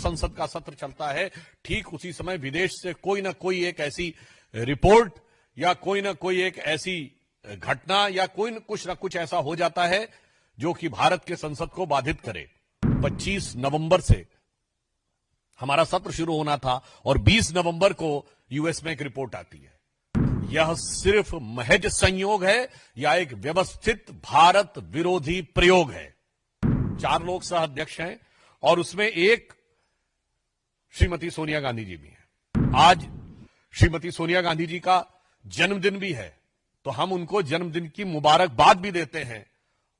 संसद का सत्र चलता है, ठीक उसी समय विदेश से कोई ना कोई एक ऐसी रिपोर्ट या कोई ना कोई एक ऐसी घटना या कुछ ना कुछ ऐसा हो जाता है जो कि भारत के संसद को बाधित करे। 25 नवंबर से हमारा सत्र शुरू होना था और 20 नवंबर को यूएस में एक रिपोर्ट आती है। यह सिर्फ महज संयोग है या एक व्यवस्थित भारत विरोधी प्रयोग है। 4 लोग सह अध्यक्ष हैं और उसमें एक श्रीमती सोनिया गांधी जी भी हैं। आज श्रीमती सोनिया गांधी जी का जन्मदिन भी है, तो हम उनको जन्मदिन की मुबारकबाद भी देते हैं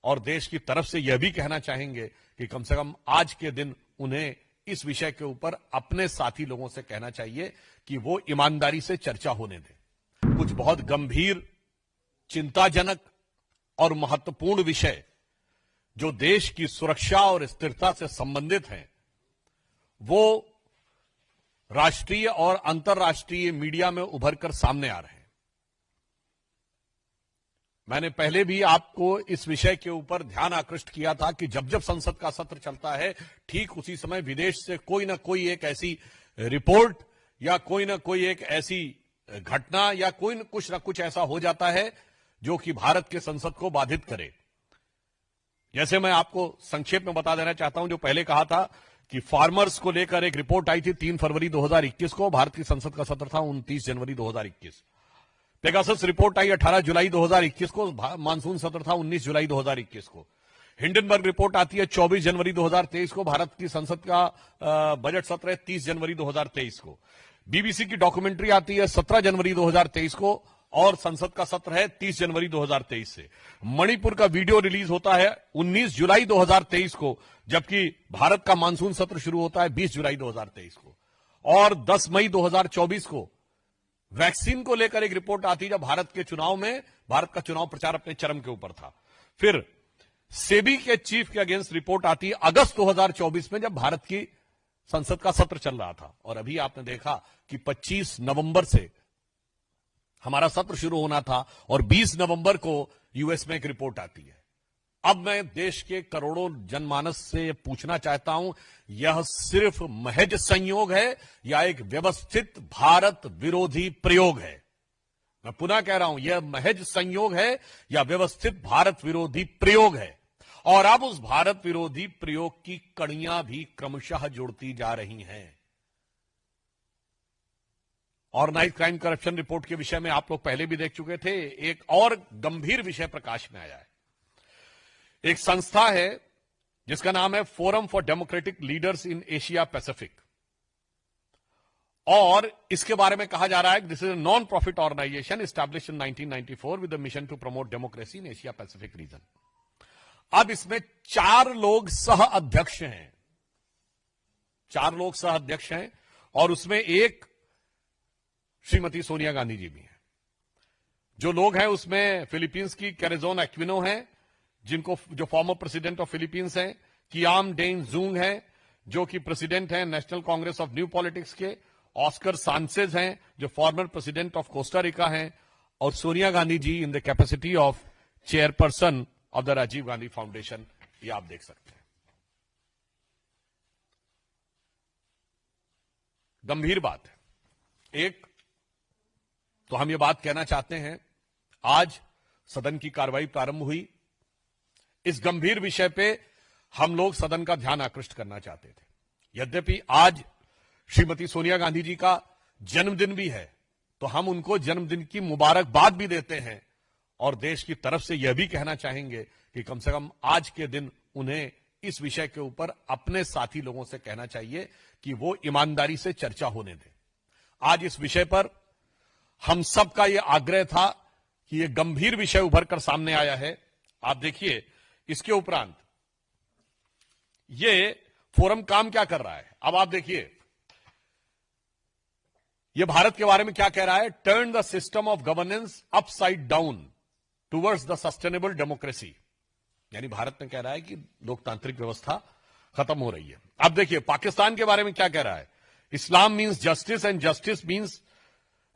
और देश की तरफ से यह भी कहना चाहेंगे कि कम से कम आज के दिन उन्हें इस विषय के ऊपर अपने साथी लोगों से कहना चाहिए कि वो ईमानदारी से चर्चा होने दें। कुछ बहुत गंभीर, चिंताजनक और महत्वपूर्ण विषय जो देश की सुरक्षा और स्थिरता से संबंधित हैं, वो राष्ट्रीय और अंतर्राष्ट्रीय मीडिया में उभरकर सामने आ रहे हैं। मैंने पहले भी आपको इस विषय के ऊपर ध्यान आकृष्ट किया था कि जब जब संसद का सत्र चलता है, ठीक उसी समय विदेश से कोई ना कोई एक ऐसी रिपोर्ट या कोई ना कोई एक ऐसी घटना या कुछ ना कुछ ऐसा हो जाता है जो कि भारत के संसद को बाधित करे। जैसे मैं आपको संक्षेप में बता देना चाहता हूं, जो पहले कहा था कि फार्मर्स को लेकर एक रिपोर्ट आई थी 3 फरवरी 2021 को, भारत की संसद का सत्र था 29 जनवरी 2021। पेगासस रिपोर्ट आई 18 जुलाई 2021 को, मानसून सत्र था 19 जुलाई 2021 को। हिंडनबर्ग रिपोर्ट आती है 24 जनवरी 2023 को, भारत की संसद का बजट सत्र है 30 जनवरी 2023 को। बीबीसी की डॉक्यूमेंट्री आती है 17 जनवरी 2023 को और संसद का सत्र है 30 जनवरी 2023 से। मणिपुर का वीडियो रिलीज होता है 19 जुलाई 2023 को, जबकि भारत का मानसून सत्र शुरू होता है 20 जुलाई 2023 को। और 10 मई 2024 को वैक्सीन को लेकर एक रिपोर्ट आती है, जब भारत का चुनाव प्रचार अपने चरम के ऊपर था। फिर सेबी के चीफ के अगेंस्ट रिपोर्ट आती है अगस्त 2024 में, जब भारत की संसद का सत्र चल रहा था। और अभी आपने देखा कि 25 नवंबर से हमारा सत्र शुरू होना था और 20 नवंबर को यूएस में एक रिपोर्ट आती है। अब मैं देश के करोड़ों जनमानस से पूछना चाहता हूं, यह सिर्फ महज संयोग है या एक व्यवस्थित भारत विरोधी प्रयोग है? मैं पुनः कह रहा हूं, यह महज संयोग है या व्यवस्थित भारत विरोधी प्रयोग है। और अब उस भारत विरोधी प्रयोग की कड़ियां भी क्रमशः जुड़ती जा रही हैं। ऑर्गेनाइज्ड क्राइम करप्शन रिपोर्ट के विषय में आप लोग पहले भी देख चुके थे। एक और गंभीर विषय प्रकाश में आया है। एक संस्था है जिसका नाम है forum for democratic leaders in Asia Pacific, और इसके बारे में कहा जा रहा है कि this is a non profit organisation established in 1994 with the mission to promote democracy in Asia Pacific region. अब इसमें 4 लोग सह अध्यक्ष हैं, 4 लोग सह अध्यक्ष हैं और उसमें एक श्रीमती सोनिया गांधी जी भी हैं। जो लोग हैं उसमें फिलीपींस की कैरेजोन एक्विनो हैं, जो फॉर्मर प्रेसिडेंट ऑफ फिलीपींस हैं। कियाम डेन जूंग हैं, जो कि प्रेसिडेंट हैं National Congress of New Politics के। ऑस्कर सांचेज हैं, जो former president of Costa Rica हैं। और Sonia Gandhi ji in the capacity of chairperson of the Rajiv Gandhi Foundation, ये आप देख सकते हैं। गंभीर बात है। एक तो हम ये बात कहना चाहते हैं, आज सदन की कार्रवाई प्रारंभ हुई। इस गंभीर विषय पे हम लोग सदन का ध्यान आकृष्ट करना चाहते थे। यद्यपि आज श्रीमती सोनिया गांधी जी का जन्मदिन भी है, तो हम उनको जन्मदिन की मुबारकबाद भी देते हैं और देश की तरफ से यह भी कहना चाहेंगे कि कम से कम आज के दिन उन्हें इस विषय के ऊपर अपने साथी लोगों से कहना चाहिए कि वो ईमानदारी से चर्चा होने दें। आज इस विषय पर हम सबका यह आग्रह था कि यह गंभीर विषय उभर कर सामने आया है। आप देखिए, इसके उपरांत यह फोरम काम क्या कर रहा है। अब आप देखिए, यह भारत के बारे में क्या कह रहा है। Turn the system of governance upside down towards the sustainable democracy, यानी भारत में कह रहा है कि लोकतांत्रिक व्यवस्था खत्म हो रही है। अब देखिए, पाकिस्तान के बारे में क्या कह रहा है। Islam means justice and justice means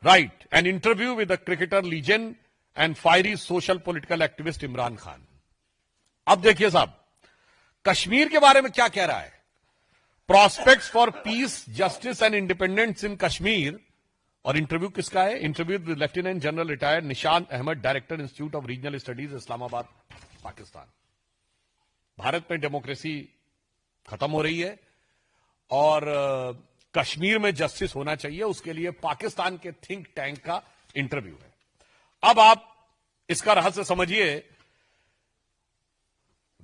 right. An interview with the cricketer legend and fiery social political activist Imran Khan. अब देखिए साहब, कश्मीर के बारे में क्या कह रहा है। Prospects for peace, justice and independence in Kashmir. और इंटरव्यू किसका है? Interview with lieutenant general retired Nishant Ahmed, director institute of regional studies, Islamabad, Pakistan. Bharat में डेमोक्रेसी खत्म हो रही है और कश्मीर में जस्टिस होना चाहिए, उसके लिए पाकिस्तान के थिंक टैंक का इंटरव्यू है। अब आप इसका रहस्य समझिए।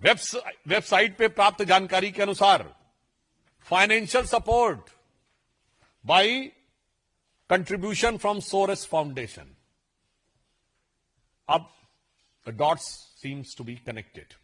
वेबसाइट पे प्राप्त जानकारी के अनुसार financial support by contribution from Soros Foundation. अब the dots seems to be connected.